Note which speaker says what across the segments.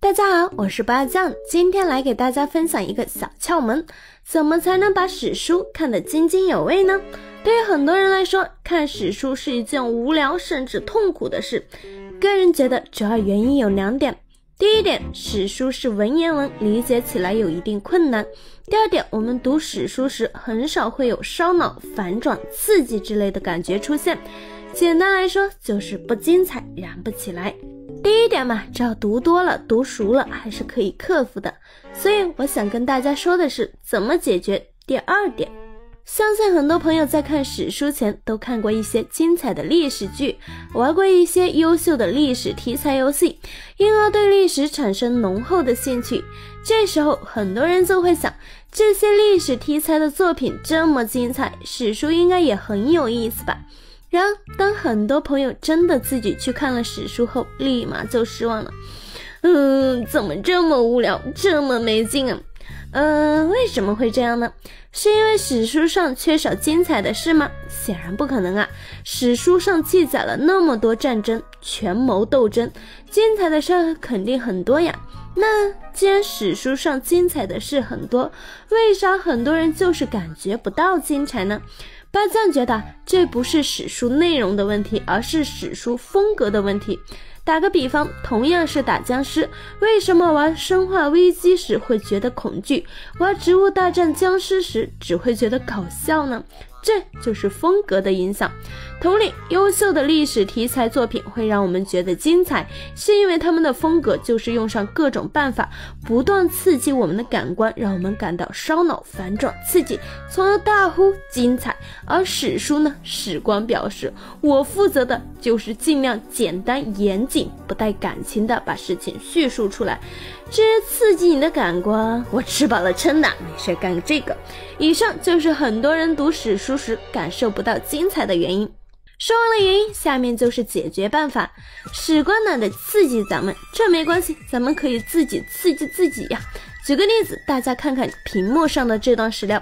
Speaker 1: 大家好，我是八酱，今天来给大家分享一个小窍门，怎么才能把史书看得津津有味呢？对于很多人来说，看史书是一件无聊甚至痛苦的事。个人觉得主要原因有2点。第一点，史书是文言文，理解起来有一定困难。第二点，我们读史书时很少会有烧脑、反转、刺激之类的感觉出现。简单来说，就是不精彩，燃不起来。第一点嘛，只要读多了、读熟了，还是可以克服的。所以我想跟大家说的是，怎么解决第二点。相信很多朋友在看史书前都看过一些精彩的历史剧，玩过一些优秀的历史题材游戏，因而对历史产生浓厚的兴趣。这时候很多人就会想，这些历史题材的作品这么精彩，史书应该也很有意思吧。然而当很多朋友真的自己去看了史书后，立马就失望了。怎么这么无聊，这么没劲啊？为什么会这样呢？是因为史书上缺少精彩的事吗？显然不可能啊！史书上记载了那么多战争、权谋斗争，精彩的事肯定很多呀。那既然史书上精彩的事很多，为啥很多人就是感觉不到精彩呢？八酱觉得这不是史书内容的问题，而是史书风格的问题。打个比方，同样是打僵尸，为什么玩生化危机时会觉得恐惧，玩植物大战僵尸时只会觉得搞笑呢？这就是风格的影响。同理，优秀的历史题材作品会让我们觉得精彩，是因为他们的风格就是用上各种办法，不断刺激我们的感官，让我们感到烧脑、反转、刺激，从而大呼精彩。而史书呢，史官表示，我负责的就是尽量简单严谨，不带感情的把事情叙述出来。至于刺激你的感官，我吃饱了撑的，没事干这个。以上就是很多人读史书时感受不到精彩的原因。说完了原因，下面就是解决办法。史官懒得刺激咱们，这没关系，咱们可以自己刺激自己呀。举个例子，大家看看屏幕上的这段史料，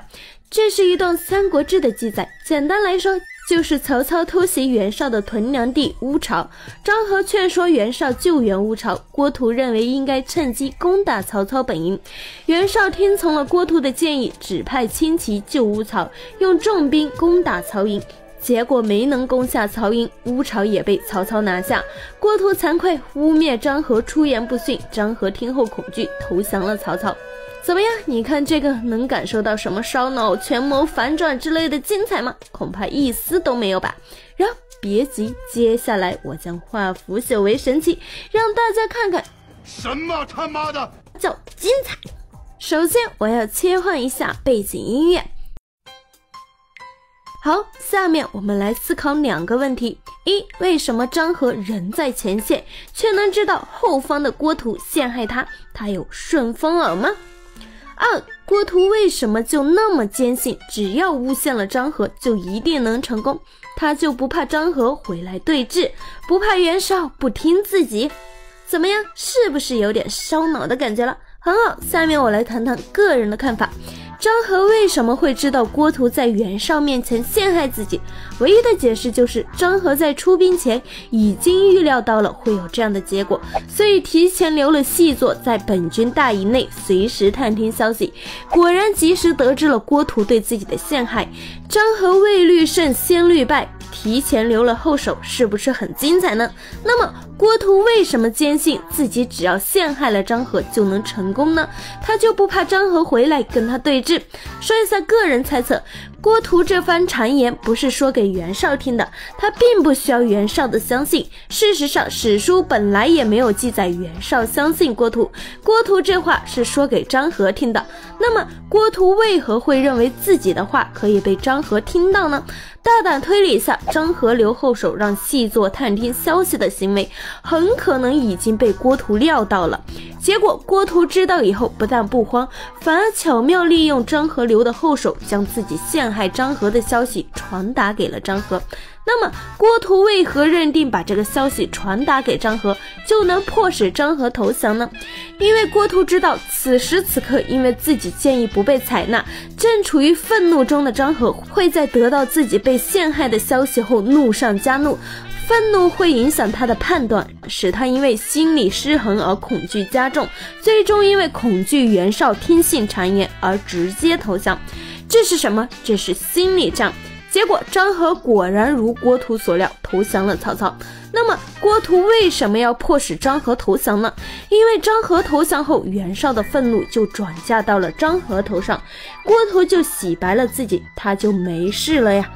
Speaker 1: 这是一段《三国志》的记载。简单来说，就是曹操偷袭袁绍的屯粮地乌巢，张合劝说袁绍救援乌巢，郭图认为应该趁机攻打曹操本营。袁绍听从了郭图的建议，指派轻骑救乌巢，用重兵攻打曹营。结果没能攻下曹营，乌巢也被曹操拿下。郭图惭愧，污蔑张合出言不逊，张合听后恐惧，投降了曹操。怎么样？你看这个能感受到什么烧脑、权谋、反转之类的精彩吗？恐怕一丝都没有吧。然后别急，接下来我将化腐朽为神奇，让大家看看
Speaker 2: 什么他妈的
Speaker 1: 叫精彩。首先我要切换一下背景音乐。好，下面我们来思考2个问题：一，为什么张合人在前线，却能知道后方的郭图陷害他？他有顺风耳吗？2，郭图为什么就那么坚信，只要诬陷了张合就一定能成功？他就不怕张合回来对峙，不怕袁绍不听自己？怎么样，是不是有点烧脑的感觉了？很好，下面我来谈谈个人的看法。张合为什么会知道郭图在袁绍面前陷害自己？唯一的解释就是张合在出兵前已经预料到了会有这样的结果，所以提前留了细作在本军大营内随时探听消息，果然及时得知了郭图对自己的陷害。张合未虑胜先虑败，提前留了后手，是不是很精彩呢？那么郭图为什么坚信自己只要陷害了张合就能成功呢？他就不怕张合回来跟他对峙？说一下个人猜测，郭图这番谗言不是说给袁绍听的，他并不需要袁绍的相信。事实上，史书本来也没有记载袁绍相信郭图，郭图这话是说给张合听的。那么郭图为何会认为自己的话可以被张合听到呢？大胆推理下，张合留后手让细作探听消息的行为，很可能已经被郭图料到了。结果郭图知道以后，不但不慌，反而巧妙利用张合留的后手，将自己陷害张合的消息传达给了张合。那么郭图为何认定把这个消息传达给张合就能迫使张合投降呢？因为郭图知道此时此刻因为自己建议不被采纳，正处于愤怒中的张合会在得到自己被陷害的消息后怒上加怒，愤怒会影响他的判断，使他因为心理失衡而恐惧加重，最终因为恐惧袁绍听信谗言而直接投降。这是什么？这是心理战。结果张合果然如郭图所料，投降了曹操。那么郭图为什么要迫使张合投降呢？因为张合投降后，袁绍的愤怒就转嫁到了张合头上，郭图就洗白了自己，他就没事了呀。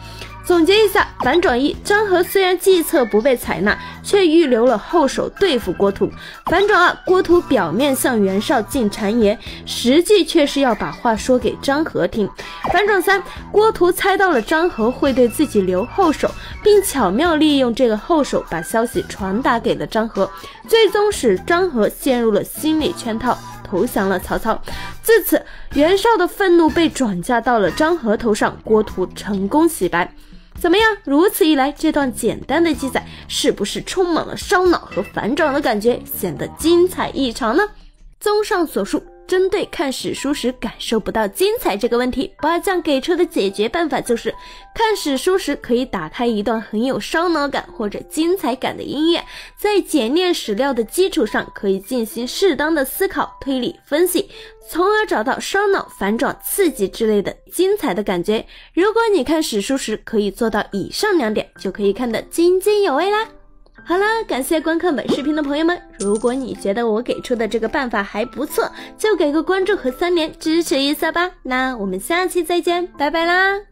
Speaker 1: 总结一下，反转一，张合虽然计策不被采纳，却预留了后手对付郭图。反转二，郭图表面向袁绍进谗言，实际却是要把话说给张合听。反转三，郭图猜到了张合会对自己留后手，并巧妙利用这个后手把消息传达给了张合，最终使张合陷入了心理圈套，投降了曹操。自此，袁绍的愤怒被转嫁到了张合头上，郭图成功洗白。怎么样？如此一来，这段简单的记载是不是充满了烧脑和反转的感觉，显得精彩异常呢？综上所述，针对看史书时感受不到精彩这个问题，不二将给出的解决办法就是看史书时可以打开一段很有烧脑感或者精彩感的音乐，在简练史料的基础上可以进行适当的思考、推理、分析，从而找到烧脑、反转、刺激之类的精彩的感觉。如果你看史书时可以做到以上2点，就可以看得津津有味啦。好了，感谢观看本视频的朋友们，如果你觉得我给出的这个办法还不错，就给个关注和3连支持一下吧。那我们下期再见，拜拜啦。